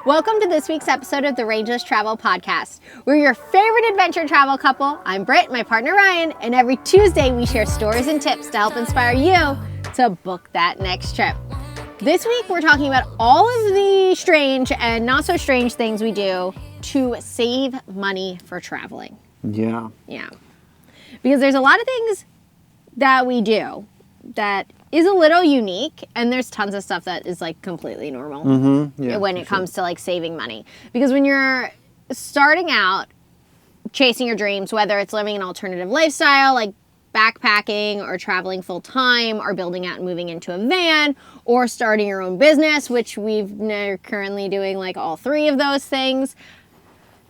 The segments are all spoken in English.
Welcome to this week's episode of the Rangeless Travel Podcast. We're your favorite adventure travel couple. I'm Britt, my partner Ryan, and every Tuesday we share stories and tips to help inspire you to book that next trip. This week we're talking about all of the strange and not so strange things we do to save money for traveling. Yeah. Because there's a lot of things that we do that is a little unique, and there's tons of stuff that is like completely normal when it comes to like saving money. Because when you're starting out chasing your dreams, whether it's living an alternative lifestyle like backpacking or traveling full time or building out and moving into a van or starting your own business, which we're currently doing like all three of those things,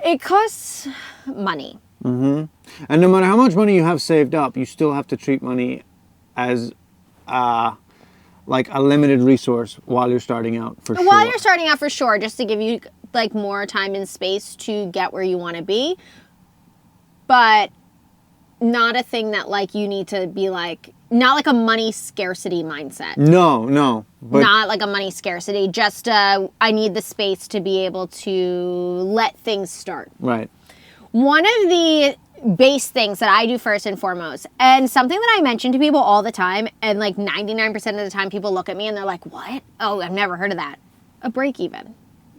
it costs money. And no matter how much money you have saved up, you still have to treat money as like a limited resource while you're starting out, for sure. While you're starting out, for sure, just to give you like more time and space to get where you want to be, but not a thing that like you need to be like, not like a money scarcity mindset. No, but not like a money scarcity, just I need the space to be able to let things start. Right. One of the base things that I do first and foremost, and something that I mention to people all the time, and like 99% of the time people look at me and they're like, what? Oh, I've never heard of that. A break even.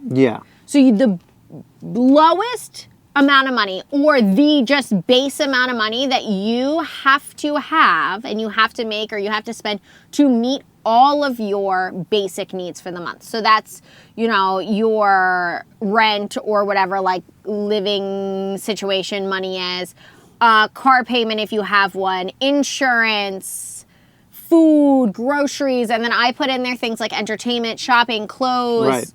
Yeah. So the lowest amount of money, or the just base amount of money that you have to have and you have to make or you have to spend to meet all of your basic needs for the month. So that's, your rent or whatever like living situation money is, car payment if you have one, insurance, food, groceries, and then I put in there things like entertainment, shopping, clothes,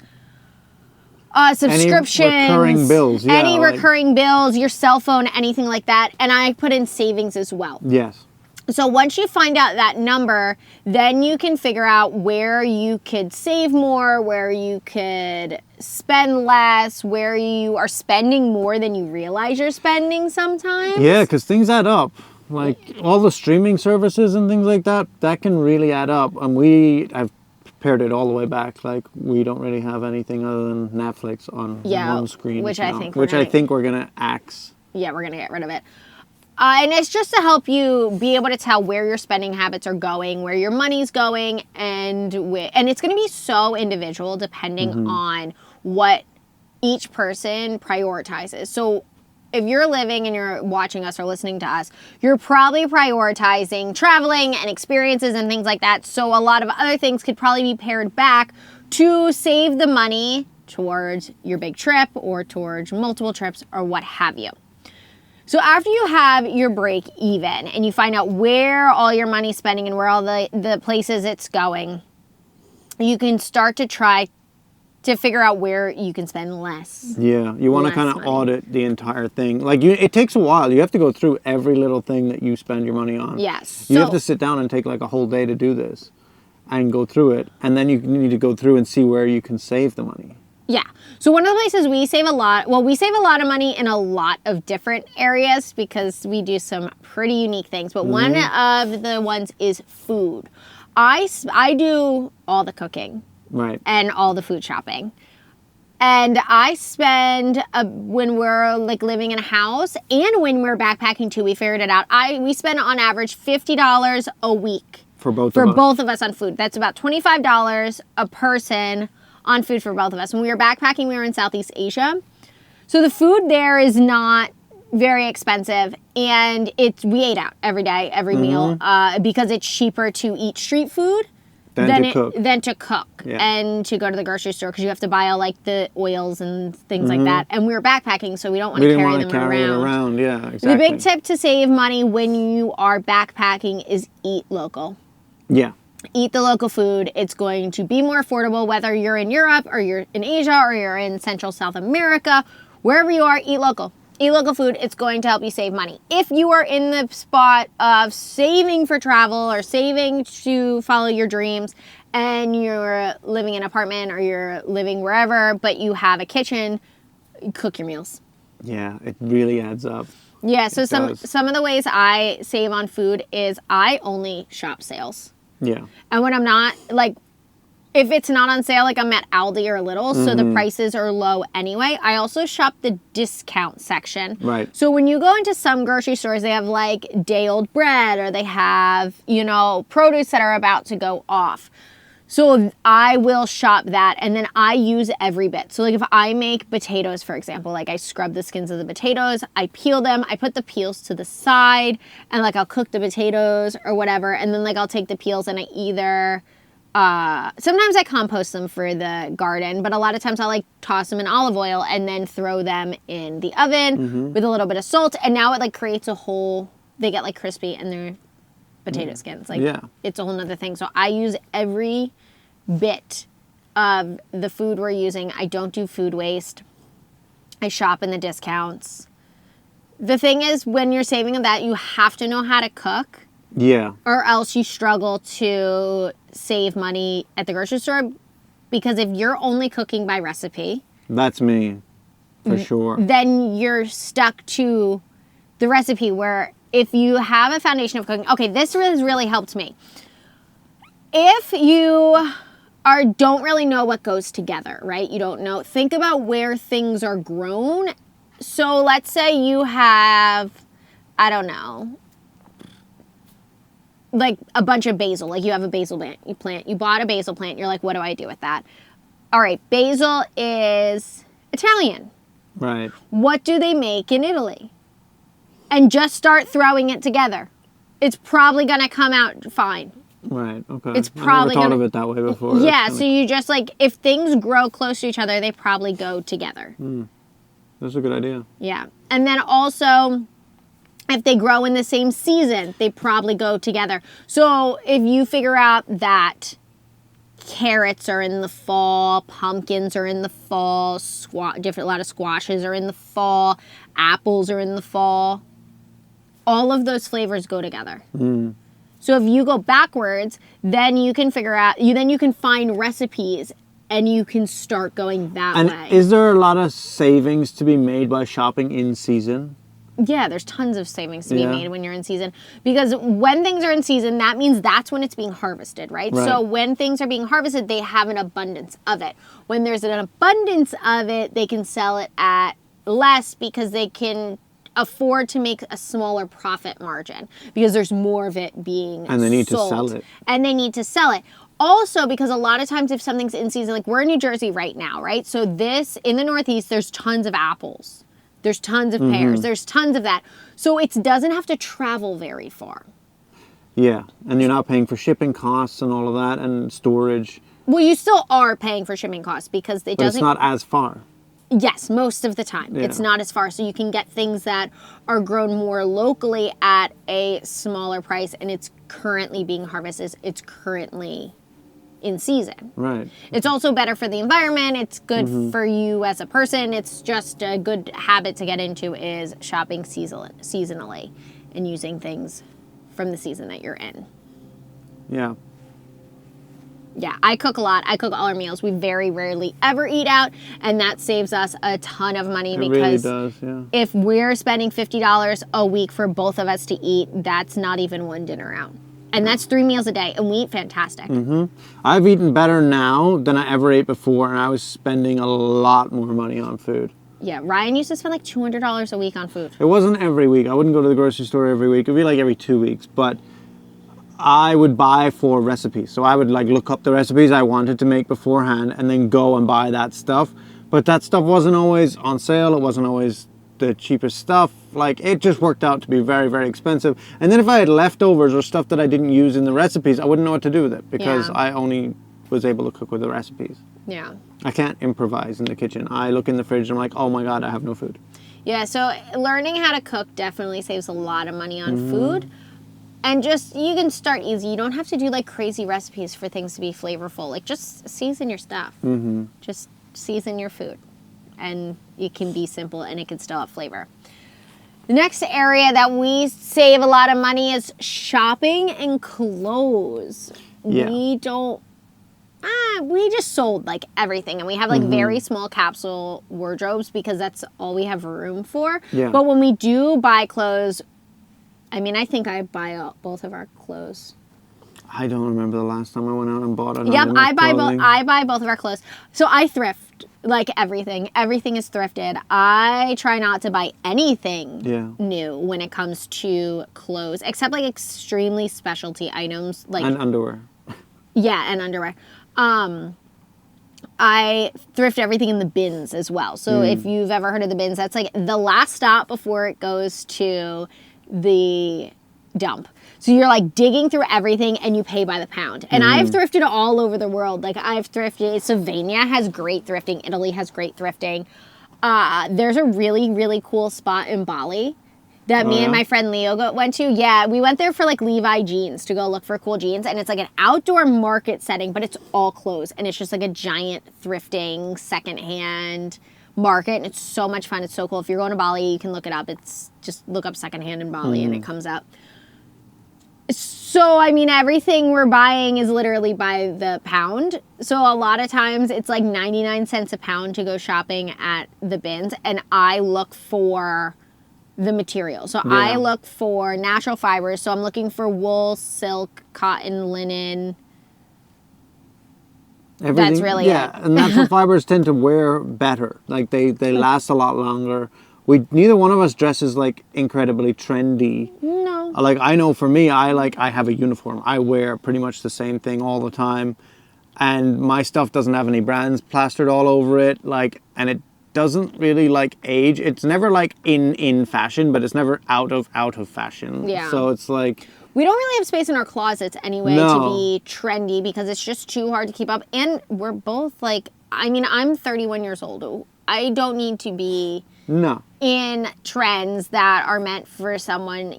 subscriptions, any recurring bills, recurring bills, your cell phone, anything like that, and I put in savings as well. Yes. So once you find out that number, then you can figure out where you could save more, where you could spend less, where you are spending more than you realize you're spending sometimes. Yeah, because things add up. Like all the streaming services and things like that, that can really add up. And I've pared it all the way back. Like we don't really have anything other than Netflix on one screen. Which now, I think we're going to axe. Yeah, we're going to get rid of it. And it's just to help you be able to tell where your spending habits are going, where your money's going, and it's going to be so individual depending on what each person prioritizes. So if you're living and you're watching us or listening to us, you're probably prioritizing traveling and experiences and things like that. So a lot of other things could probably be pared back to save the money towards your big trip or towards multiple trips or what have you. So after you have your break even and you find out where all your money's spending and where all the places it's going, you can start to try to figure out where you can spend less. Yeah, you want to kind of audit the entire thing. Like it takes a while. You have to go through every little thing that you spend your money on. Yes. You have to sit down and take like a whole day to do this and go through it. And then you need to go through and see where you can save the money. Yeah. So one of the places we save a lot of money in a lot of different areas because we do some pretty unique things. But one of the ones is food. I do all the cooking. Right. And all the food shopping. And I spend, when we're like living in a house and when we're backpacking too, we figured it out. We spend on average $50 a week. For both of us on food. That's about $25 a person on food for both of us. When we were backpacking, we were in Southeast Asia. So the food there is not very expensive. And we ate out every day, every meal, because it's cheaper to eat street food than to cook and to go to the grocery store because you have to buy all like the oils and things like that. And we were backpacking, so we don't want to carry them around. Yeah, exactly. The big tip to save money when you are backpacking is eat local. Yeah. Eat the local food. It's going to be more affordable whether you're in Europe or you're in Asia or you're in Central South America. Wherever you are, eat local. Eat local food. It's going to help you save money. If you are in the spot of saving for travel or saving to follow your dreams and you're living in an apartment or you're living wherever, but you have a kitchen, cook your meals. Yeah, it really adds up. Yeah, so some of the ways I save on food is I only shop sales. Yeah. And when I'm not, like, If it's not on sale, like I'm at Aldi or Lidl, so the prices are low anyway. I also shop the discount section. Right. So when you go into some grocery stores, they have like day-old bread, or they have, produce that are about to go off. So I will shop that, and then I use every bit. So like if I make potatoes, for example, like I scrub the skins of the potatoes, I peel them, I put the peels to the side, and like I'll cook the potatoes or whatever, and then like I'll take the peels and I either... sometimes I compost them for the garden, but a lot of times I'll like toss them in olive oil and then throw them in the oven with a little bit of salt. And now it like creates a whole, they get like crispy and they're potato skins. Like it's a whole nother thing. So I use every bit of the food we're using. I don't do food waste. I shop in the discounts. The thing is, when you're saving that, you have to know how to cook. Yeah. Or else you struggle to save money at the grocery store, because if you're only cooking by recipe... That's me, for sure. Then you're stuck to the recipe, where if you have a foundation of cooking... Okay, this has really helped me. If you don't really know what goes together, right? You don't know. Think about where things are grown. So let's say you have, I don't know... like a bunch of basil, like you have a basil plant, you bought a basil plant, you're like, what do I do with that? All right, basil is Italian. Right. What do they make in Italy? And just start throwing it together. It's probably going to come out fine. Right, okay. It's probably I never thought of it that way before. Yeah, so you just like, if things grow close to each other, they probably go together. That's a good idea. Yeah. And then also... if they grow in the same season, they probably go together. So if you figure out that carrots are in the fall, pumpkins are in the fall, a lot of squashes are in the fall, apples are in the fall, all of those flavors go together. So if you go backwards, then you can figure out, then you can find recipes and you can start going that way. And is there a lot of savings to be made by shopping in season? Yeah, there's tons of savings to be made when you're in season. Because when things are in season, that means that's when it's being harvested, right? So when things are being harvested, they have an abundance of it. When there's an abundance of it, they can sell it at less because they can afford to make a smaller profit margin because there's more of it being sold. And they need to sell it. And they need to sell it. Also, because a lot of times if something's in season, like we're in New Jersey right now, right? So in the Northeast, there's tons of apples. There's tons of pears. There's tons of that. So it doesn't have to travel very far. Yeah, and you're not paying for shipping costs and all of that and storage. Well, you still are paying for shipping costs because it doesn't... But it's not as far. Yes, most of the time. Yeah. It's not as far. So you can get things that are grown more locally at a smaller price, and it's currently being harvested. It's currently... in season. Right. It's also better for the environment. It's good for you as a person. It's just a good habit to get into is shopping seasonally and using things from the season that you're in. Yeah. Yeah, I cook a lot. I cook all our meals. We very rarely ever eat out, and that saves us a ton of money because really does, yeah. If we're spending $50 a week for both of us to eat, that's not even one dinner out. And that's 3 meals a day, and we eat fantastic. I've eaten better now than I ever ate before, and I was spending a lot more money on food. Yeah, Ryan used to spend like $200 a week on food. It wasn't every week. I wouldn't go to the grocery store every week. It would be like every 2 weeks. But I would buy for recipes. So I would like look up the recipes I wanted to make beforehand and then go and buy that stuff. But that stuff wasn't always on sale. It wasn't always the cheapest stuff. Like, it just worked out to be very, very expensive. And then if I had leftovers or stuff that I didn't use in the recipes, I wouldn't know what to do with it because I only was able to cook with the recipes. Yeah. I can't improvise in the kitchen. I look in the fridge and I'm like, oh my God, I have no food. Yeah, so learning how to cook definitely saves a lot of money on food. And just, you can start easy. You don't have to do like crazy recipes for things to be flavorful. Like, just season your stuff. Just season your food. And it can be simple and it can still have flavor. The next area that we save a lot of money is shopping and clothes. Yeah. We just sold like everything, and we have like very small capsule wardrobes because that's all we have room for. Yeah. But when we do buy clothes, I mean, I think I buy both of our clothes. I don't remember the last time I went out and bought an Yep, item of clothing. I buy both of our clothes. So I thrift, like everything. Everything is thrifted. I try not to buy anything new when it comes to clothes, except like extremely specialty items. Like And underwear. Yeah, and underwear. I thrift everything in the bins as well. So if you've ever heard of the bins, that's like the last stop before it goes to the dump. So you're like digging through everything and you pay by the pound. And I've thrifted all over the world. Like I've thrifted, Slovenia has great thrifting. Italy has great thrifting. There's a really, really cool spot in Bali that me and my friend Leo went to. Yeah, we went there for like Levi jeans to go look for cool jeans. And it's like an outdoor market setting, but it's all clothes. And it's just like a giant thrifting, secondhand market. And it's so much fun. It's so cool. If you're going to Bali, you can look it up. It's just look up secondhand in Bali and it comes up. So, I mean, everything we're buying is literally by the pound. So a lot of times it's like 99 cents a pound to go shopping at the bins. And I look for the material. So I look for natural fibers. So I'm looking for wool, silk, cotton, linen. That's really it. And natural fibers tend to wear better. Like they last a lot longer. Neither one of us dresses like incredibly trendy. No. Like I know for me, I have a uniform. I wear pretty much the same thing all the time, and my stuff doesn't have any brands plastered all over it. Like, and it doesn't really like age. It's never like in fashion, but it's never out of fashion. Yeah. So it's like we don't really have space in our closets anyway to be trendy because it's just too hard to keep up. And we're both like, I mean, I'm 31 years old. I don't need to be in trends that are meant for someone,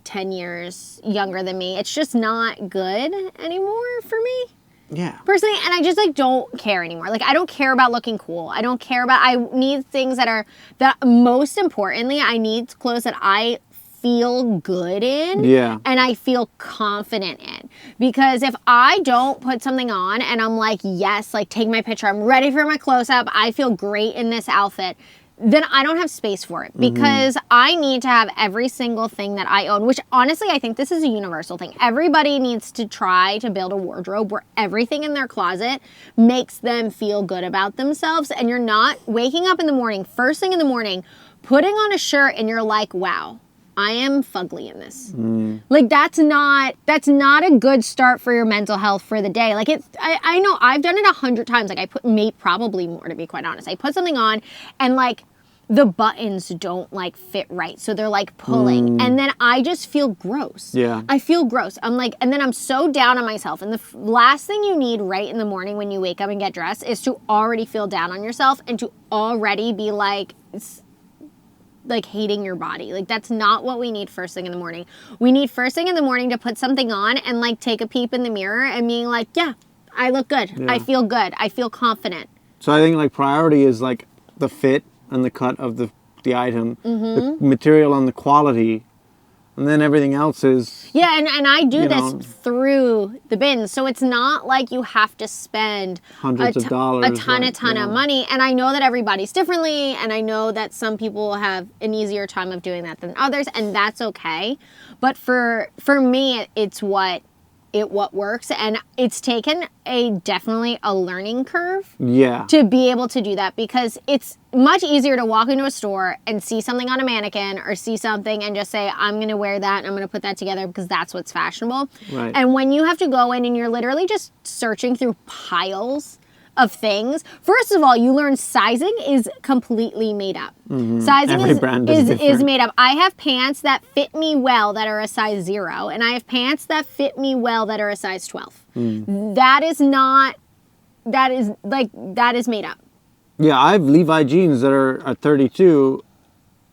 10 years younger than me. It's just not good anymore for me. Yeah. Personally, and I just like don't care anymore. Like I don't care about looking cool. I need things that most importantly, I need clothes that I feel good in and I feel confident in. Because if I don't put something on and I'm like, yes, like take my picture, I'm ready for my close-up, I feel great in this outfit, then I don't have space for it because I need to have every single thing that I own, which honestly, I think this is a universal thing. Everybody needs to try to build a wardrobe where everything in their closet makes them feel good about themselves. And you're not waking up in the morning, first thing in the morning, putting on a shirt and you're like, wow, I am fugly in this. Like that's not a good start for your mental health for the day. Like I know I've done it 100 times. Like probably more to be quite honest. I put something on and like the buttons don't like fit right. So they're like pulling and then I just feel gross. Yeah. I feel gross. I'm like, and then I'm so down on myself. And the last thing you need right in the morning when you wake up and get dressed is to already feel down on yourself and to already be like hating your body. Like that's not what we need first thing in the morning. We need first thing in the morning to put something on and like take a peep in the mirror and being like, yeah, I look good. Yeah. I feel good. I feel confident. So I think like priority is like the fit and the cut of the item, the material and the quality, and then everything else is... Yeah, and I do this through the bins. So it's not like you have to spend hundreds of dollars. A ton of money. And I know that everybody's differently, and I know that some people have an easier time of doing that than others, and that's okay. But for me, it's what works, and it's taken definitely a learning curve to be able to do that, because it's much easier to walk into a store and see something on a mannequin or see something and just say, I'm going to wear that and I'm going to put that together because that's what's fashionable. Right. And when you have to go in and you're literally just searching through piles of things, first of all, you learn sizing is completely made up. Sizing is made up. I have pants that fit me well that are a size 0, and I have pants that fit me well that are a size 12. That is made up. Yeah, I have Levi jeans that are a 32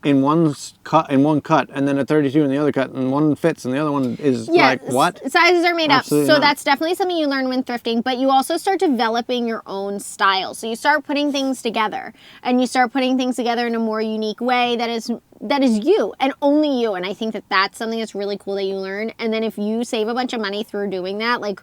in one cut, and then a 32 in the other cut, and one fits and the other one is like what? Sizes are made Absolutely up. So not. that's definitely something you learn when thrifting, but you also start developing your own style. So you start putting things together, and you start putting things together in a more unique way that is you and only you. And I think that that's something that's really cool that you learn. And then if you save a bunch of money through doing that, like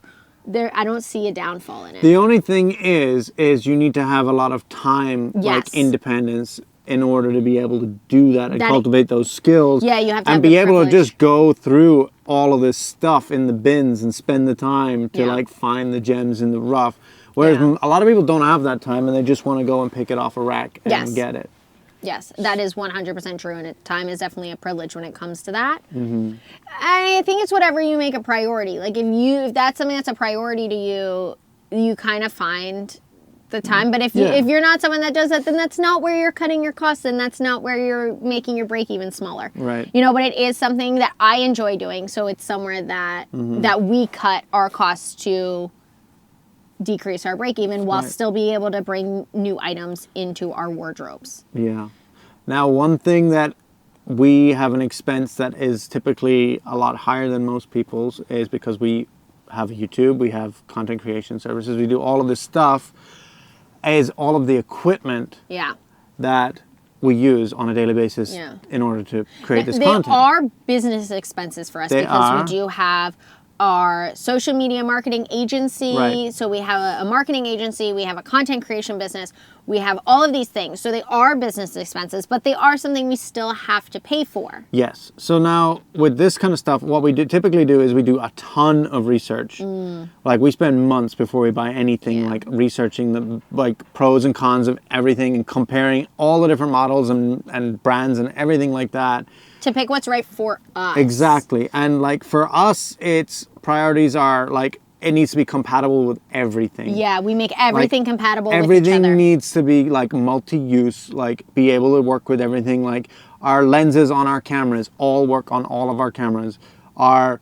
I don't see a downfall in it. The only thing is you need to have a lot of time, like independence, in order to be able to do that and cultivate those skills. Yeah, you have to and be able to just go through all of this stuff in the bins and spend the time to like find the gems in the rough. Whereas a lot of people don't have that time and they just want to go and pick it off a rack and get it. Yes, that is 100% true, and time is definitely a privilege when it comes to that. I think it's whatever you make a priority. Like if that's something that's a priority to you, you kind of find the time. But if you're not someone that does that, then that's not where you're cutting your costs, and that's not where you're making your break even smaller. Right. You know, but it is something that I enjoy doing, so it's somewhere that that we cut our costs to decrease our break even while still being able to bring new items into our wardrobes. Yeah. Now, one thing that we have an expense that is typically a lot higher than most people's is because we have a YouTube, we have content creation services, we do all of this stuff, is all of the equipment that we use on a daily basis in order to create this content. They are business expenses for us because we do have our social media marketing agency. Right. So we have a marketing agency, we have a content creation business, we have all of these things. So they are business expenses, but they are something we still have to pay for. Yes. So now with this kind of stuff, what we typically do is we do a ton of research. Like we spend months before we buy anything, like researching the like pros and cons of everything and comparing all the different models and brands and everything like that. To pick what's right for us. Exactly. And like for us, its priorities are like it needs to be compatible with everything. Yeah, we make everything compatible with each everything other. needs to be like multi-use, like be able to work with everything. Like our lenses on our cameras all work on all of our cameras. Our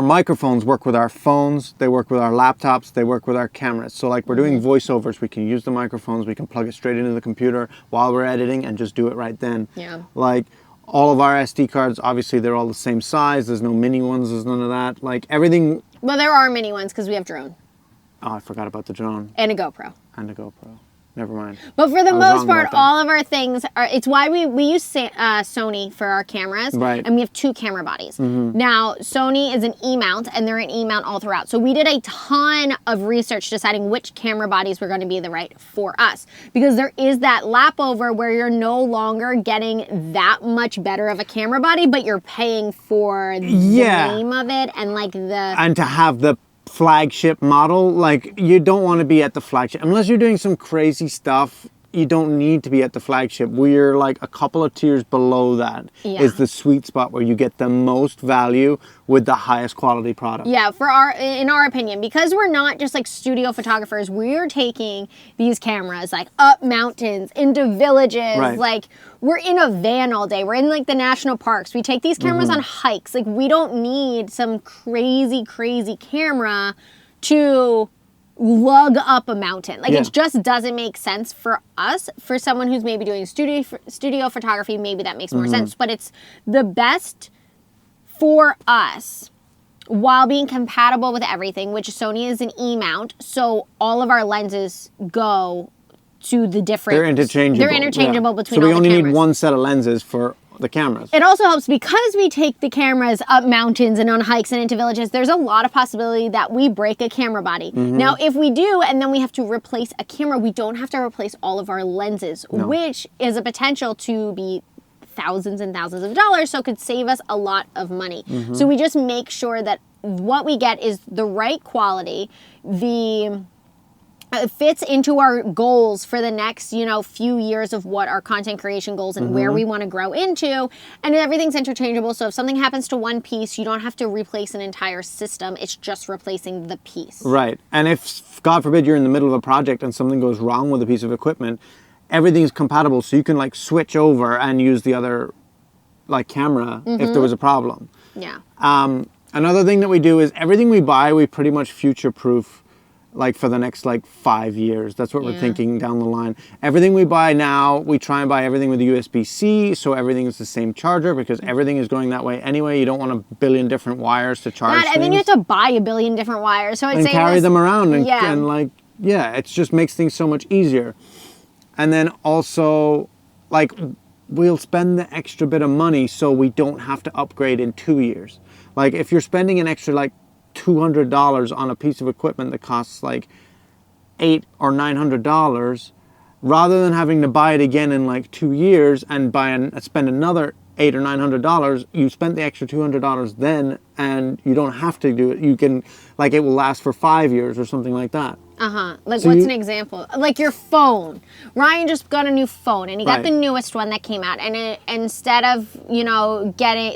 microphones work with our phones, they work with our laptops, they work with our cameras. So like we're doing voiceovers, we can use the microphones, we can plug it straight into the computer while we're editing and just do it right then. Yeah. Like all of our SD cards, obviously they're all the same size. There's no mini ones, there's none of that. Like everything. Well, there are mini ones because we have drone. Oh, I forgot about the drone. And a GoPro. And a GoPro. Never mind. But for the most part, all of our things are, it's why we use Sony for our cameras. Right. And we have 2 camera bodies. Now, Sony is an E-mount, and they're an E-mount all throughout. So we did a ton of research deciding which camera bodies were going to be the right for us. Because there is that lap over where you're no longer getting that much better of a camera body, but you're paying for the name of it and like the... And to have the flagship model, like you don't want to be at the flagship unless you're doing some crazy stuff. You don't need to be at the flagship. We're like a couple of tiers below that is the sweet spot where you get the most value with the highest quality product. Yeah, in our opinion, because we're not just like studio photographers, we're taking these cameras like up mountains, into villages, like we're in a van all day. We're in like the national parks. We take these cameras on hikes. Like we don't need some crazy camera to lug up a mountain. Like it just doesn't make sense for us. For someone who's maybe doing studio photography, maybe that makes more sense. But it's the best for us while being compatible with everything, which Sony is an E-mount. So all of our lenses go to the different... They're interchangeable. They're interchangeable between all the cameras. So we only need one set of lenses for the cameras. It also helps because we take the cameras up mountains and on hikes and into villages. There's a lot of possibility that we break a camera body. Now, if we do, and then we have to replace a camera, we don't have to replace all of our lenses, which is a potential to be thousands and thousands of dollars, so it could save us a lot of money. So we just make sure that what we get is the right quality, it fits into our goals for the next, few years of what our content creation goals and where we want to grow into. And everything's interchangeable. So if something happens to one piece, you don't have to replace an entire system. It's just replacing the piece. Right. And if, God forbid, you're in the middle of a project and something goes wrong with a piece of equipment, everything's compatible. So you can like switch over and use the other like camera if there was a problem. Yeah. Another thing that we do is everything we buy, we pretty much future-proof like for the next like 5 years. That's what we're thinking down the line. Everything we buy now, we try and buy everything with USB-C, so everything is the same charger because everything is going that way anyway. You don't want a billion different wires to charge things. And then you have to buy a billion different wires. So and carry them around and like, it just makes things so much easier. And then also, like, we'll spend the extra bit of money so we don't have to upgrade in 2 years. Like, if you're spending an extra, like, $200 on a piece of equipment that costs like $800 or $900, rather than having to buy it again in like 2 years and spend another $800 or $900, you spent the extra $200 then, and you don't have to do it. You can, like, it will last for 5 years or something like that. Like, so what's an example? Like your phone. Ryan just got a new phone, and he got Right. the newest one that came out. And instead of,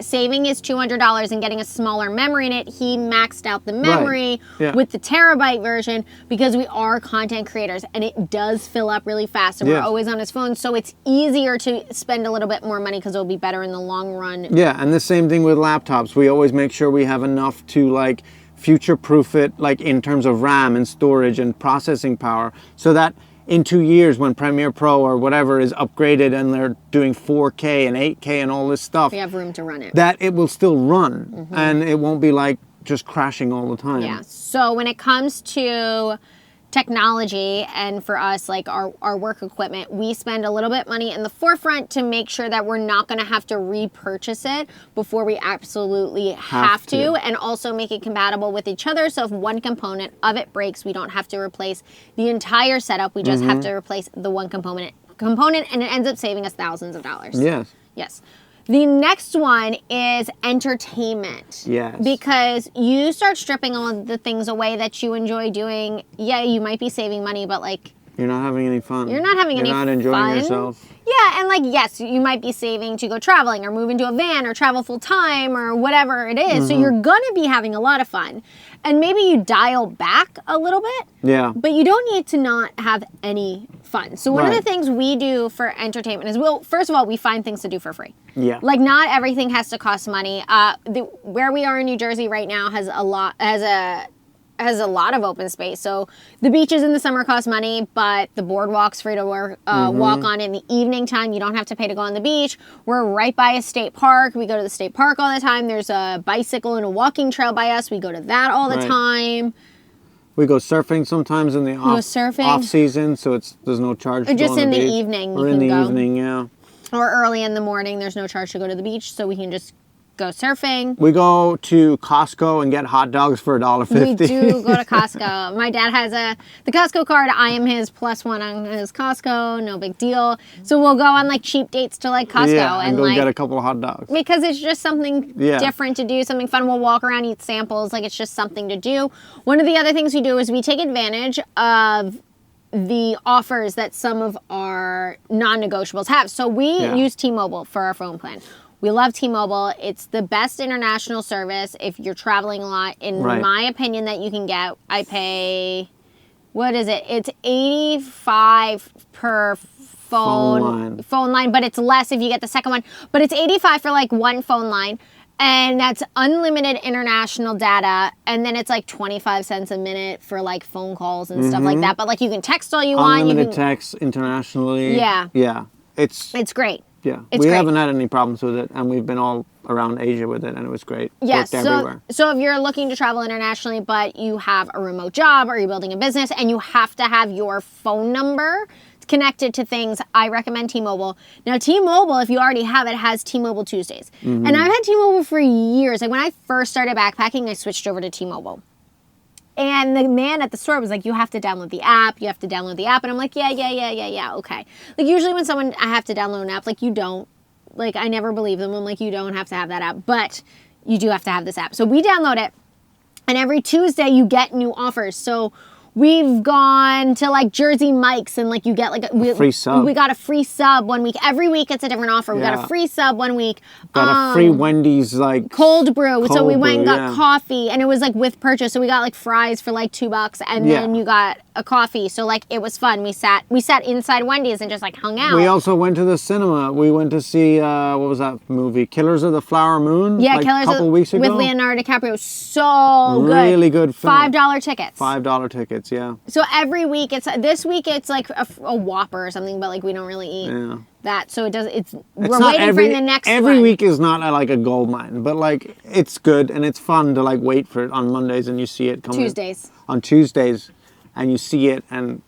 saving his $200 and getting a smaller memory in it, he maxed out the memory with the terabyte version, because we are content creators, and it does fill up really fast, and we're always on his phone. So it's easier to spend a little bit more money because it'll be better in the long run. Yeah, and the same thing with laptops. We always make sure we have enough to, like, future-proof it, like in terms of RAM and storage and processing power, so that in 2 years when Premiere Pro or whatever is upgraded and they're doing 4K and 8K and all this stuff, We have room to run it. that it will still run and it won't be like just crashing all the time. Yeah. So when it comes to technology, and for us, like our work equipment, we spend a little bit money in the forefront to make sure that we're not going to have to repurchase it before we absolutely have to, and also make it compatible with each other. So if one component of it breaks, we don't have to replace the entire setup. We just have to replace the one component, and it ends up saving us thousands of dollars. Yes. Yes. The next one is entertainment. Yes. Because you start stripping all of the things away that you enjoy doing. Yeah, you might be saving money, but like... You're not having any fun. You're not having any fun. You're not enjoying yourself. Yeah, and like, yes, you might be saving to go traveling or move into a van or travel full time or whatever it is. So you're going to be having a lot of fun. And maybe you dial back a little bit. Yeah. But you don't need to not have any fun. So one of the things we do for entertainment is, first of all, we find things to do for free. Yeah. Like, not everything has to cost money. Where we are in New Jersey right now has a lot of open space. So the beaches in the summer cost money, but the boardwalk's free to walk on in the evening time. You don't have to pay to go on the beach. We're right by a state park. We go to the state park all the time. There's a bicycle and a walking trail by us. We go to that all the time. We go surfing sometimes in the off season, so there's no charge. Just in the beach. evening, or in the evening, yeah. Or early in the morning, there's no charge to go to the beach, so we can just go surfing. We go to Costco and get hot dogs for $1.50. We do go to Costco. My dad has the Costco card. I am his +1 on his Costco. No big deal. So we'll go on like cheap dates to like Costco and go like, get a couple of hot dogs. Because it's just something different to do, something fun. We'll walk around, eat samples. Like, it's just something to do. One of the other things we do is we take advantage of the offers that some of our non-negotiables have. So we use T-Mobile for our phone plan. We love T-Mobile. It's the best international service if you're traveling a lot, in my opinion, that you can get. I pay, what is it? It's $85 per phone line, but it's less if you get the second one. But it's $85 for like one phone line, and that's unlimited international data, and then it's like 25 cents a minute for like phone calls and stuff like that. But like, you can text all you want. Unlimited text internationally. Yeah. Yeah. It's great. Yeah, we haven't had any problems with it, and we've been all around Asia with it, and it was great. Yes, everywhere. So if you're looking to travel internationally, but you have a remote job or you're building a business and you have to have your phone number connected to things, I recommend T-Mobile. Now, T-Mobile, if you already have it, has T-Mobile Tuesdays. And I've had T-Mobile for years. Like, when I first started backpacking, I switched over to T-Mobile. And the man at the store was like, you have to download the app. You have to download the app. And I'm like, yeah, okay. Like, usually when I have to download an app, like, you don't. Like, I never believe them. I'm like, you don't have to have that app. But you do have to have this app. So we download it. And every Tuesday, you get new offers. So we've gone to like Jersey Mike's, and like you get like a free sub. We got a free sub one week. Every week it's a different offer. We got a free sub one week. Got a free Wendy's like cold brew. So we went and got coffee, and it was like with purchase. So we got like fries for like $2, and then you got a coffee. So like, it was fun. We sat inside Wendy's and just like hung out. We also went to the cinema. We went to see what was that movie? Killers of the Flower Moon. Yeah, like Killers a couple weeks ago with Leonardo DiCaprio. So good. Really good film. $5 tickets. $5 tickets. Yeah. So every week, this week it's like a Whopper or something, but like, we don't really eat that. So we're waiting for the next one. Every week is not like a gold mine, but like, it's good and it's fun to like wait for it on Mondays, and you see it coming on Tuesdays, and you see it, and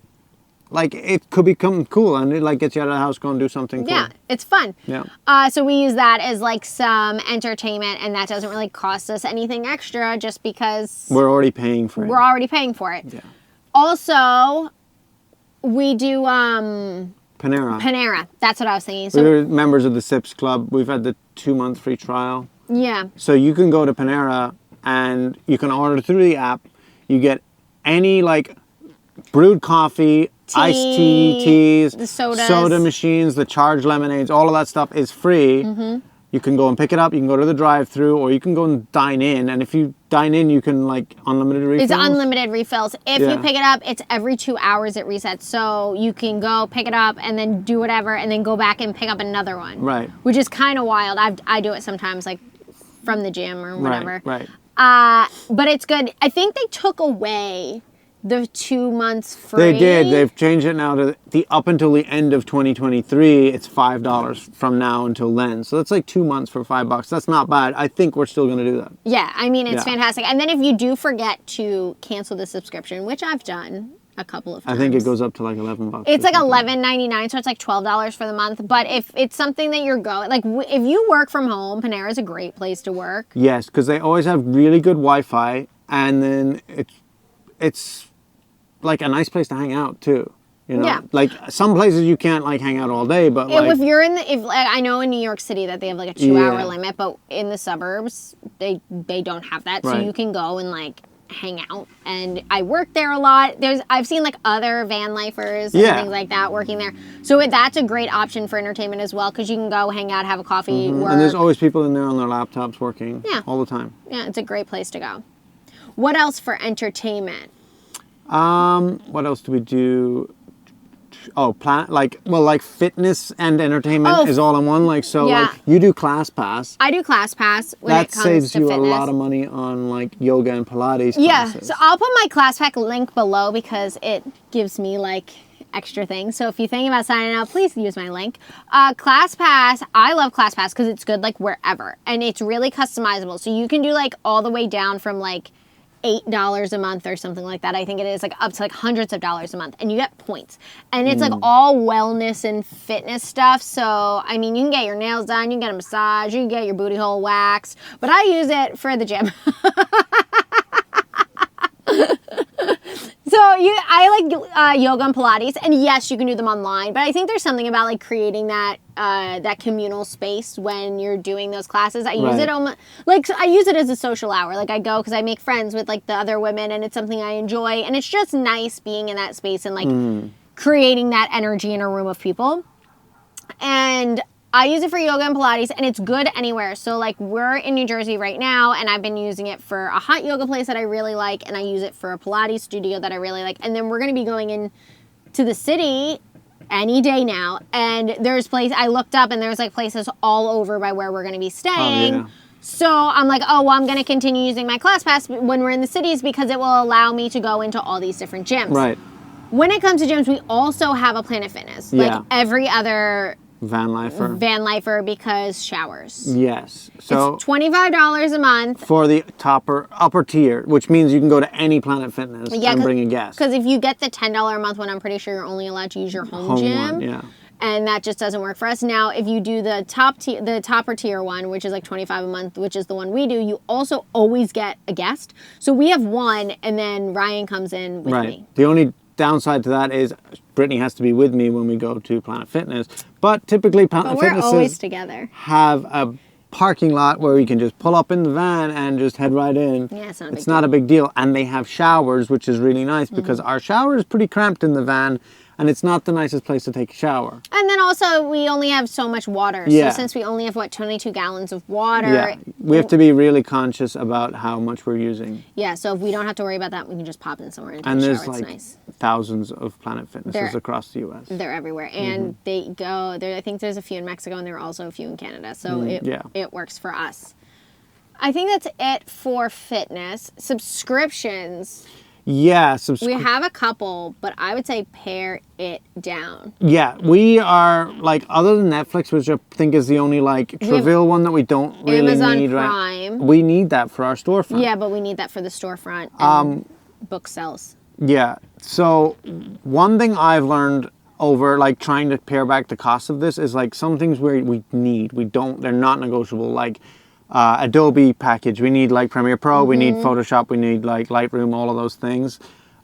like, it could become cool, and it like gets you out of the house, go and do something cool. Yeah, it's fun. Yeah. So we use that as like some entertainment, and that doesn't really cost us anything extra, just because we're already paying for it. We're already paying for it. Yeah. Also, we do Panera. Panera. That's what I was thinking. We So were members of the Sips Club. We've had the 2-month free trial. yeah. So you can go to Panera and you can order through the app. You get any like brewed coffee, iced tea, teas, the sodas. soda machines, the charged lemonades, all of that stuff is free. You can go and pick it up. You can go to the drive-thru, or you can go and dine in. And if you dine in, you can like unlimited refills. It's unlimited refills. If you pick it up, it's every 2 hours it resets. So you can go pick it up and then do whatever, and then go back and pick up another one. Right. Which is kind of wild. I do it sometimes, like from the gym or whatever. Right. But it's good. I think they took away the 2 months free. They did. They've changed it now to the up until the end of 2023. It's $5 from now until then. So that's like 2 months for $5. That's not bad. I think we're still going to do that. Yeah, I mean, it's fantastic. And then if you do forget to cancel the subscription, which I've done a couple of times. I think it goes up to like $11. It's like $11.99, so it's like $12 for the month. But if it's something that you're going, like if you work from home, Panera is a great place to work. Yes, because they always have really good Wi-Fi, and then it's like a nice place to hang out too. You know, Yeah. like some places you can't like hang out all day, but like If you're in like, I know in New York City that they have like a 2-hour Yeah. limit, but in the suburbs they don't have that, so Right. you can go and like hang out. And I work there a lot. I've seen like other van lifers and things like that working there, so that's a great option for entertainment as well, because you can go hang out, have a coffee, work. and there's always people in there on their laptops working all the time. Yeah, it's a great place to go. What else for entertainment? What else do we do? Oh, like fitness and entertainment is all in one. Like, so Yeah. like you do ClassPass. I do ClassPass when That it comes saves to you fitness. a lot of money on like yoga and Pilates Yeah, classes. so I'll put my ClassPass link below because it gives me like extra things. So if you're thinking about signing up, please use my link. ClassPass, I love ClassPass because it's good like wherever, and it's really customizable. So you can do like all the way down from like $8 a month or something like that. I think it is like up to like hundreds of dollars a month, and you get points. And it's like all wellness and fitness stuff. So, I mean, you can get your nails done, you can get a massage, you can get your booty hole waxed, but I use it for the gym. So I like yoga and Pilates, and yes, you can do them online, but I think there's something about like creating that that communal space when you're doing those classes. I use it I use it as a social hour. Like I go because I make friends with like the other women, and it's something I enjoy, and it's just nice being in that space and like creating that energy in a room of people. And I use it for yoga and Pilates, and it's good anywhere. So, like, we're in New Jersey right now, and I've been using it for a hot yoga place that I really like, and I use it for a Pilates studio that I really like. And then we're going to be going in to the city any day now, and I looked up, and there's, like, places all over by where we're going to be staying. Oh, yeah. So I'm like, oh, well, I'm going to continue using my ClassPass when we're in the cities because it will allow me to go into all these different gyms. Right. When it comes to gyms, we also have a Planet Fitness. Like, every other Vanlifer because showers. Yes. So it's $25 a month. For the upper tier, which means you can go to any Planet Fitness and bring a guest. Because if you get the $10 a month one, I'm pretty sure you're only allowed to use your home gym. One, yeah. And that just doesn't work for us. Now, if you do the topper tier one, which is like $25 a month, which is the one we do, you also always get a guest. So we have one, and then Ryan comes in with me. The only downside to that is Brittany has to be with me when we go to Planet Fitness. But typically Planet We're Fitnesses always together. have a parking lot where we can just pull up in the van and just head right in. Yeah, it's not a big deal. And they have showers, which is really nice because our shower is pretty cramped in the van, and it's not the nicest place to take a shower. And then also, we only have so much water. Yeah. So since we only have, 22 gallons of water. We have to be really conscious about how much we're using. Yeah, so if we don't have to worry about that, we can just pop in somewhere and take and a there's shower. It's like nice. thousands of Planet Fitnesses across the U.S. They're everywhere. And they go, I think there's a few in Mexico, and there are also a few in Canada. So it works for us. I think that's it for fitness. Subscriptions. Yeah, we have a couple, but I would say pare it down. Yeah, we are like, other than Netflix, which I think is the only like trivial one that we don't really Amazon need, Prime. Right? We need that for our storefront. Yeah, but we need that for the storefront and book sales. Yeah. So one thing I've learned over like trying to pare back the cost of this is like some things we need. They're not negotiable. Like Adobe package. We need like Premiere Pro. We need Photoshop. We need like Lightroom. All of those things.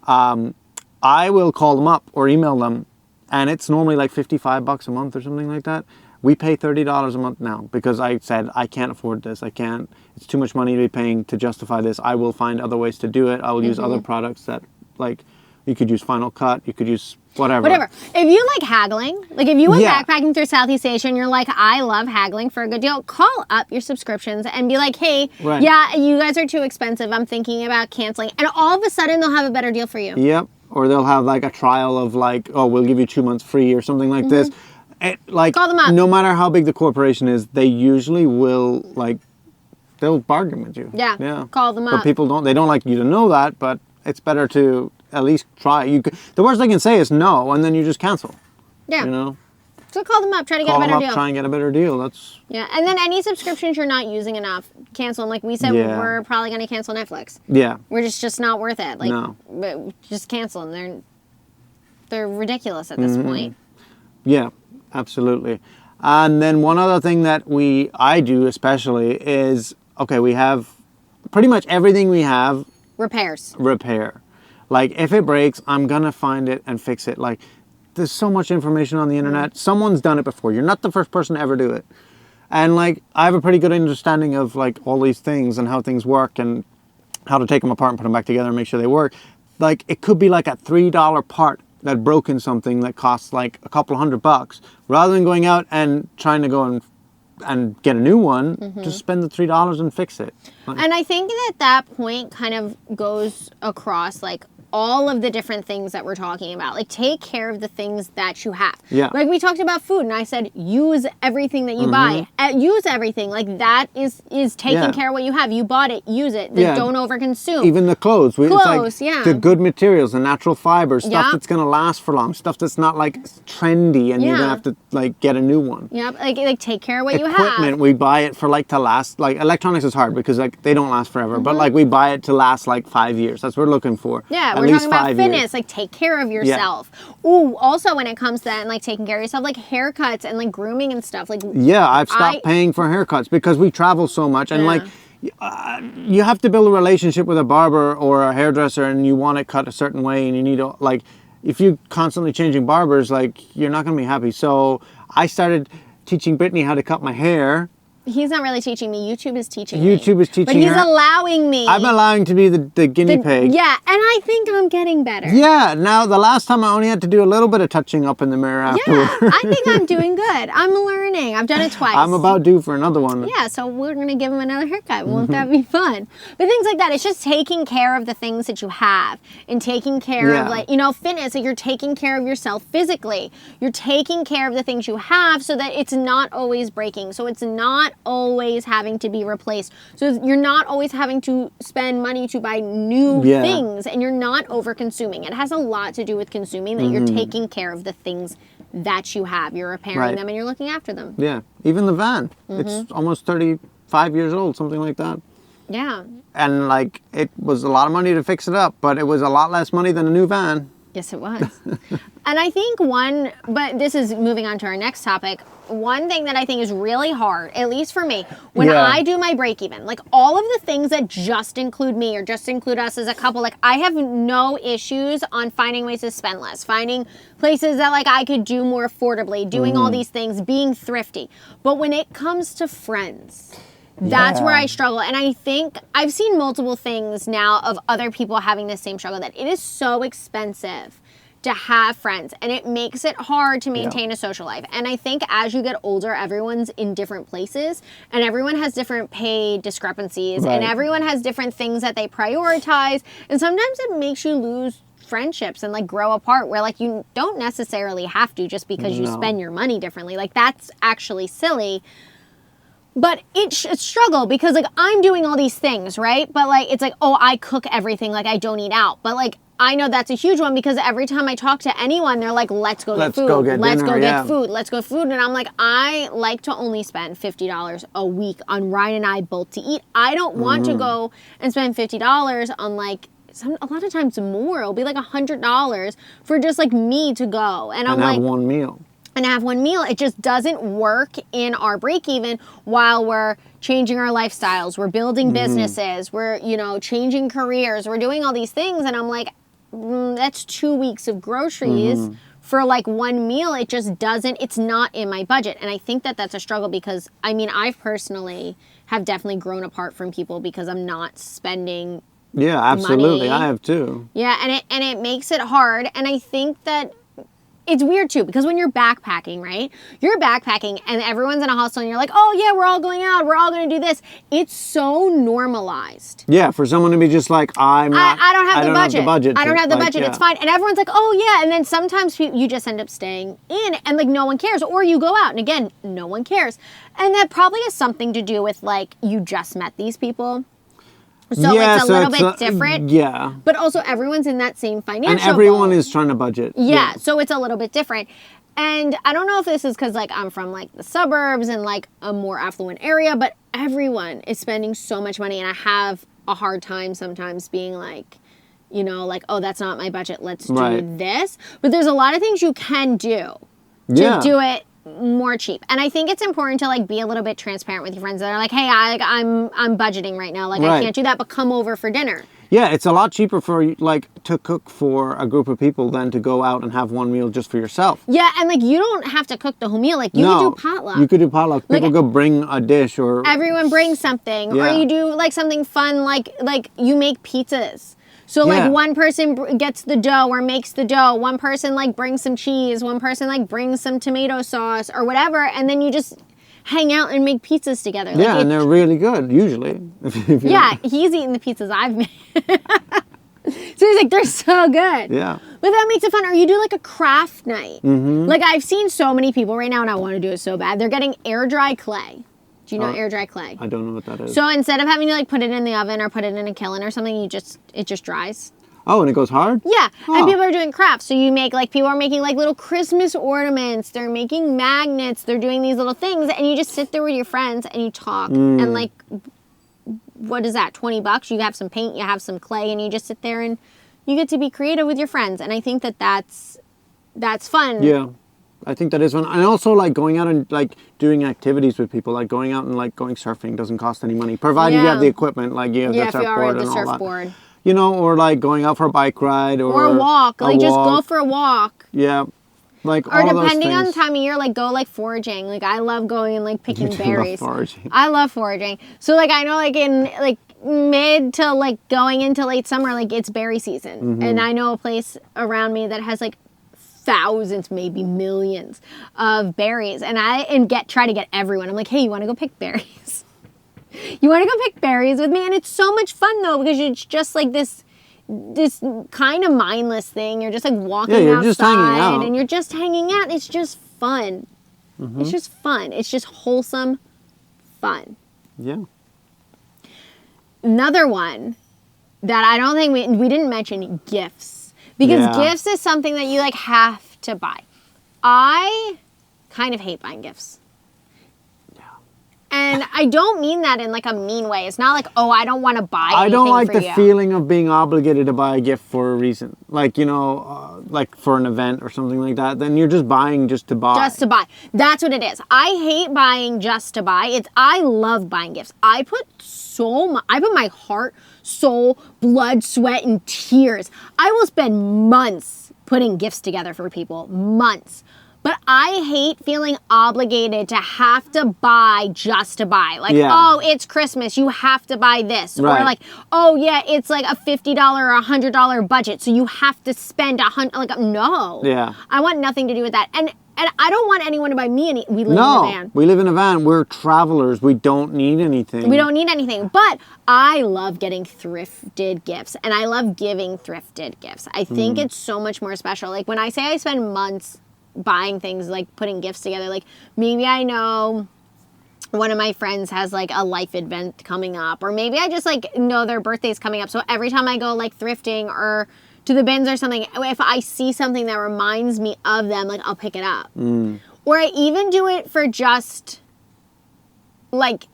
I will call them up or email them and it's normally like $55 a month or something like that. We pay $30 a month now because I said, I can't afford this. I can't. It's too much money to be paying to justify this. I will find other ways to do it. I will use other products that, like, you could use Final Cut. You could use whatever. If you like haggling, like if you went backpacking through Southeast Asia and you're like, I love haggling for a good deal, call up your subscriptions and be like, hey, yeah, you guys are too expensive. I'm thinking about canceling. And all of a sudden, they'll have a better deal for you. Yep. Or they'll have like a trial of like, oh, we'll give you 2 months free or something like this. Like, call them up. No matter how big the corporation is, they usually will, like, they'll bargain with you. Yeah. Call them up. But people they don't like you to know that, but it's better to at least try. The worst they can say is no, and then you just cancel. Yeah. You know? So call them up, try to get a better deal. Try and get a better deal. Yeah, and then any subscriptions you're not using enough, cancel them. Like we said, we're probably going to cancel Netflix. Yeah. We're just not worth it. Like, no. Just cancel them. They're ridiculous at this point. Yeah, absolutely. And then one other thing that I do especially is, okay, we have pretty much everything we have. Repair. Like, if it breaks, I'm going to find it and fix it. Like, there's so much information on the internet. Someone's done it before. You're not the first person to ever do it. And, like, I have a pretty good understanding of, like, all these things and how things work and how to take them apart and put them back together and make sure they work. Like, it could be like a $3 part that broke in something that costs, like, a couple $100. Rather than going out and trying to go and get a new one, just spend the $3 and fix it. And I think that point kind of goes across, like, all of the different things that we're talking about. Like, take care of the things that you have. Yeah. Like, we talked about food, and I said, use everything that you buy. Use everything. Like, that is taking care of what you have. You bought it, use it. Then don't overconsume. Even the clothes. It's like the good materials, the natural fibers, stuff that's going to last for long, stuff that's not, like, trendy, and you're going to have to, like, get a new one. Yep. Like take care of what you have. Equipment, we buy it for, like, to last. Like, electronics is hard because, like, they don't last forever. But, like, we buy it to last, like, 5 years. That's what we're looking for. Yeah, we're talking about fitness, like take care of yourself. Yeah. Ooh, also when it comes to that and like taking care of yourself, like haircuts and like grooming and stuff. Like I've stopped paying for haircuts because we travel so much and like you have to build a relationship with a barber or a hairdresser and you want it cut a certain way and you need to like if you're constantly changing barbers, like you're not going to be happy. So I started teaching Brittany how to cut my hair. He's not really teaching me. YouTube is teaching me. YouTube is teaching But he's allowing me. I'm allowing to be the guinea pig. Yeah, and I think I'm getting better. Yeah, now the last time I only had to do a little bit of touching up in the mirror afterwards. Yeah, I think I'm doing good. I'm learning. I've done it twice. I'm about due for another one. Yeah, so we're going to give him another haircut. Won't that be fun? But things like that, it's just taking care of the things that you have and taking care of, like, you know, fitness. Like you're taking care of yourself physically. You're taking care of the things you have so that it's not always breaking. So it's not always having to be replaced. So you're not always having to spend money to buy new things and you're not over consuming. It has a lot to do with consuming, that you're taking care of the things that you have. You're repairing them and you're looking after them. Yeah. Even the van. It's almost 35 years old, something like that. Yeah. And like it was a lot of money to fix it up, but it was a lot less money than a new van. Yes, it was. And I think but this is moving on to our next topic. One thing that I think is really hard, at least for me, when I do my break even, like all of the things that just include me or just include us as a couple, like I have no issues on finding ways to spend less, finding places that like I could do more affordably, doing all these things, being thrifty. But when it comes to friends, that's where I struggle. And I think I've seen multiple things now of other people having the same struggle, that it is so expensive to have friends and it makes it hard to maintain a social life. And I think as you get older, everyone's in different places and everyone has different pay discrepancies and everyone has different things that they prioritize. And sometimes it makes you lose friendships and like grow apart where like you don't necessarily have to just because you spend your money differently. Like that's actually silly. But it's a struggle because like I'm doing all these things, right? But like it's like, oh, I cook everything, like I don't eat out. But like I know that's a huge one because every time I talk to anyone, they're like, let's go get food. Let's go get food. Let's go food. And I'm like, I like to only spend $50 a week on Ryan and I both to eat. I don't want to go and spend $50 on like a lot of times more. It'll be like $100 for just like me to go. And I'm like, have one meal. And have one meal. It just doesn't work in our break even while we're changing our lifestyles. We're building businesses. We're, you know, changing careers. We're doing all these things. And I'm like, that's 2 weeks of groceries for like one meal, it just doesn't, it's not in my budget. And I think that that's a struggle because, I mean, I personally have definitely grown apart from people because I'm not spending absolutely. money. I have too. Yeah, and it makes it hard. And I think that it's weird too because when you're backpacking, right? You're backpacking and everyone's in a hostel and you're like, oh yeah, we're all going out. We're all going to do this. It's so normalized. Yeah, for someone to be just like, I don't have the budget. I don't have the budget. It's fine. And everyone's like, oh yeah. And then sometimes you just end up staying in and like no one cares. Or you go out and again, no one cares. And that probably has something to do with like you just met these people. So it's a little bit different. Yeah. But also everyone's in that same financial And everyone boat. is trying to budget. Yeah, so it's a little bit different. And I don't know if this is because like I'm from like the suburbs and like a more affluent area, but everyone is spending so much money and I have a hard time sometimes being like, you know, like, oh, that's not my budget. Let's do this. But there's a lot of things you can do to do it more cheap. And I think it's important to like be a little bit transparent with your friends that are like, hey, I'm budgeting right now. Like I can't do that, but come over for dinner. Yeah, it's a lot cheaper for like to cook for a group of people than to go out and have one meal just for yourself. Yeah, and like you don't have to cook the whole meal. Like you could do potluck. You could do potluck. People could bring a dish or everyone brings something, or you do like something fun, like you make pizzas. So, like, one person gets the dough or makes the dough. One person, like, brings some cheese. One person, like, brings some tomato sauce or whatever. And then you just hang out and make pizzas together. Like, and they're really good, usually. He's eating the pizzas I've made. So he's like, they're so good. Yeah. But that makes it fun. Or you do, like, a craft night. Mm-hmm. Like, I've seen so many people right now, and I want to do it so bad. They're getting air dry clay. Do you know air dry clay? I don't know what that is. So instead of having to like put it in the oven or put it in a kiln or something, it just dries. Oh, and it goes hard? Yeah. Oh. And people are doing crafts. So you make like people are making like little Christmas ornaments. They're making magnets. They're doing these little things, and you just sit there with your friends and you talk. And like, what is that? $20? You have some paint, you have some clay, and you just sit there and you get to be creative with your friends. And I think that that's fun. Yeah. I think that is fun. And also, like, going out and, like, doing activities with people. Like, going out and, like, going surfing doesn't cost any money. Provided you have the equipment. Like, you have the surfboard and all that. You know, or, like, going out for a bike ride. Or a walk. Like, just go for a walk. Yeah. Like, or all depending those on the time of year, like, go, like, foraging. Like, I love going and, like, picking berries. Love foraging. I love foraging. So, like, I know, like, in, like, mid to, like, going into late summer, like, it's berry season. Mm-hmm. And I know a place around me that has, like, thousands, maybe millions of berries, and try to get everyone. I'm like, hey, you want to go pick berries? You want to go pick berries with me? And it's so much fun though because it's just like this kind of mindless thing. You're just like walking outside and you're just hanging out. It's just fun. Mm-hmm. It's just fun. It's just wholesome fun. Yeah. Another one that I don't think we didn't mention, gifts. Because gifts is something that you, like, have to buy. I kind of hate buying gifts. Yeah. And I don't mean that in, like, a mean way. It's not like, oh, I don't want to buy anything for you. I don't like the feeling of being obligated to buy a gift for a reason. Like, you know, like for an event or something like that. Then you're just buying just to buy. Just to buy. That's what it is. I hate buying just to buy. I love buying gifts. I put my heart, soul, blood, sweat, and tears. I will spend months putting gifts together for people. Months. But I hate feeling obligated to have to buy just to buy. Like, oh, it's Christmas, you have to buy this. Right. Or like, oh yeah, it's like a $50 or $100 budget, so you have to spend $100. Like, no. Yeah. I want nothing to do with that. And I don't want anyone to buy me any. We live in a van. We live in a van. We're travelers. We don't need anything. We don't need anything. But I love getting thrifted gifts. And I love giving thrifted gifts. I think it's so much more special. Like, when I say I spend months buying things, like putting gifts together, like maybe I know one of my friends has like a life event coming up, or maybe I just like know their birthday's coming up. So every time I go like thrifting or to the bins or something, if I see something that reminds me of them, like I'll pick it up. Or I even do it for just like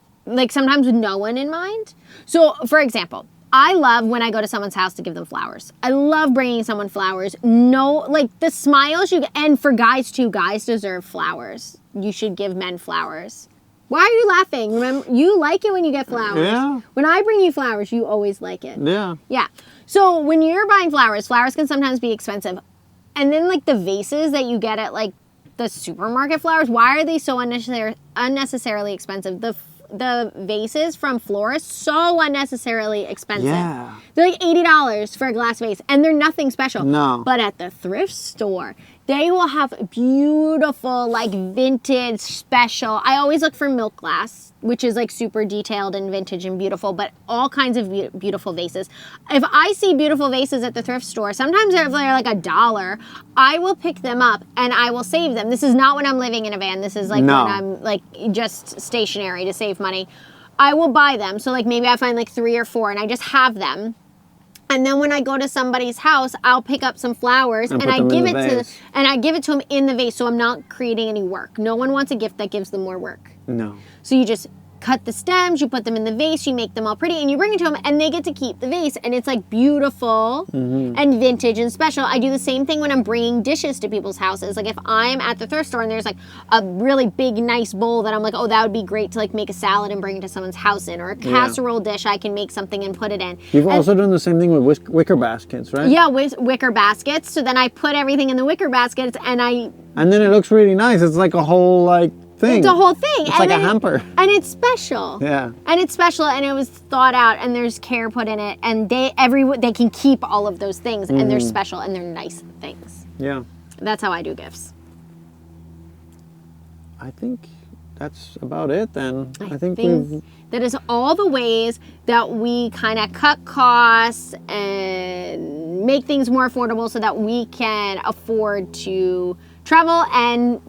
sometimes with no one in mind. So for example, I love when I go to someone's house to give them flowers. I love bringing someone flowers. No, like the smiles and for guys too, guys deserve flowers. You should give men flowers. Why are you laughing? Remember, you like it when you get flowers. Yeah. When I bring you flowers, you always like it. Yeah. Yeah. So when you're buying flowers can sometimes be expensive. And then like the vases that you get at like the supermarket flowers, why are they so unnecessarily expensive? The vases from florists, so unnecessarily expensive. Yeah. They're like $80 for a glass vase, and they're nothing special. No. But at the thrift store, they will have beautiful, like vintage special. I always look for milk glass, which is like super detailed and vintage and beautiful, but all kinds of beautiful vases. If I see beautiful vases at the thrift store, sometimes they're like $1. I will pick them up and I will save them. This is not when I'm living in a van. This is like when I'm like just stationary to save money. I will buy them. So like maybe I find like 3 or 4 and I just have them. And then when I go to somebody's house, I'll pick up some flowers and I give it to them in the vase, so I'm not creating any work. No one wants a gift that gives them more work. No. So you just cut the stems, you put them in the vase, you make them all pretty, and you bring it to them, and they get to keep the vase, and it's like beautiful and vintage and special. I do the same thing when I'm bringing dishes to people's houses. Like if I'm at the thrift store and there's like a really big, nice bowl that I'm like, oh, that would be great to like make a salad and bring it to someone's house in, or a casserole dish I can make something and put it in. You've also done the same thing with wicker baskets, right? Yeah, with wicker baskets. So then I put everything in the wicker baskets, and then it looks really nice. It's like a whole like thing. It's a whole thing. It's like a hamper. And it's special. Yeah. And it's special, and it was thought out, and there's care put in it, and they can keep all of those things, and they're special, and they're nice things. Yeah. That's how I do gifts. I think that's about it then. I think that is all the ways that we kind of cut costs and make things more affordable so that we can afford to travel and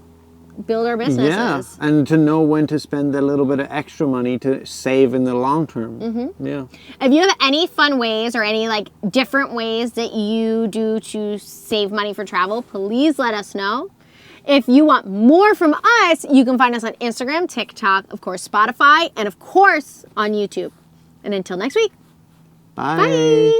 build our businesses. Yeah, and to know when to spend a little bit of extra money to save in the long term. Yeah. If you have any fun ways or any like different ways that you do to save money for travel, please let us know. If you want more from us, you can find us on Instagram, TikTok, of course, Spotify, and of course on YouTube. And until next week. Bye. Bye.